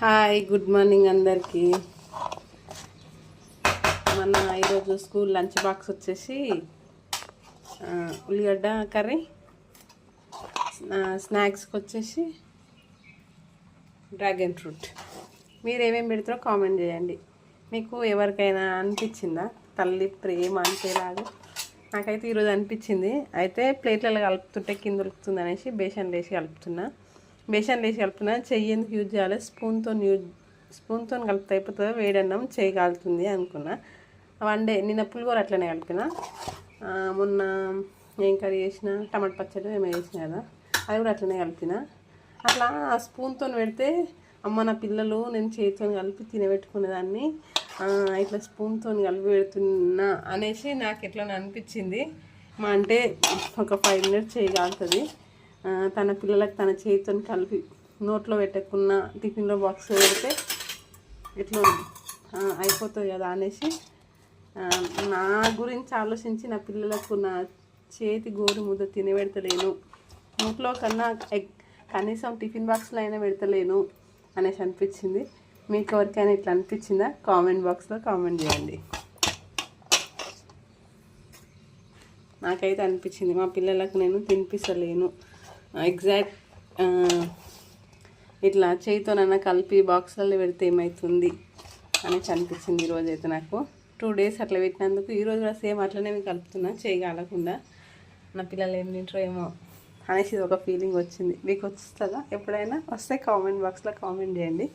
Hi good morning అందరికీ. మన ఈరోజు స్కూల్ లంచ్ బాక్స్ వచ్చేసి ఉల్లిగడ్డ కర్రీ, స్నాక్స్కి వచ్చేసి డ్రాగన్ ఫ్రూట్. మీరు ఏమేమి పెడతారో కామెంట్ చేయండి. మీకు ఎవరికైనా అనిపించిందా తల్లి ప్రేమ అంతేలాగా? నాకైతే ఈరోజు అనిపించింది. అయితే ప్లేట్లలో కలుపుతుంటే కింద ఉలుకుతుంది అనేసి బేసన్ వేసి కలుపుతున్నా. చెయ్యి ఎందుకు యూజ్ చేయాలి, స్పూన్తో కలిపితే అయిపోతుందో, వేడన్నం చేయి కాలుతుంది అనుకున్నా. నిన్న పులిహోర అట్లనే కలిపిన. మొన్న ఏం కర్రీ చేసిన, టమాటా పచ్చడి ఏమో చేసిన కదా, అది కూడా అట్లనే కలిపిన. అట్లా స్పూన్తో పెడితే అమ్మ నా పిల్లలు నేను చేతితో కలిపి తినబెట్టుకునేదాన్ని, ఇట్లా స్పూన్తో కలిపి పెడుతున్నా అనేసి నాకు ఎట్లా అనిపించింది. అంటే ఒక 5 మినిట్స్ చేయి కాలుతుంది. తన పిల్లలకు తన చేతితో కలిపి నోట్లో పెట్టకున్న టిఫిన్లో బాక్స్ పెడితే ఇట్లా అయిపోతుంది కదా అనేసి నా గురించి ఆలోచించి నా పిల్లలకు నా చేతి గోరు ముద్ద తినబెడతలేను, నోట్లో కన్నా కనీసం టిఫిన్ బాక్స్లో అయినా పెడతలేను అనేసి అనిపించింది. మీకు ఎవరికైనా ఇట్లా అనిపించిందా? కామెంట్ బాక్స్లో కామెంట్ చేయండి. నాకైతే అనిపించింది మా పిల్లలకు నేను తినిపిస్తలేను, ఎగ్జాక్ట్ ఇట్లా చేయితోనన్నా కలిపి బాక్స్లలో పెడితే ఏమవుతుంది అనేసి అనిపించింది. ఈరోజైతే నాకు 2 డేస్ అట్లా పెట్టినందుకు ఈరోజు కూడా సేమ్ అట్లనే కలుపుతున్నా, చేయగలకుండా. నా పిల్లలు ఏం తింటారో ఏమో అనేసి ఒక ఫీలింగ్ వచ్చింది. మీకు వస్తుందా? ఎప్పుడైనా వస్తే కామెంట్ బాక్స్లో కామెంట్ చేయండి.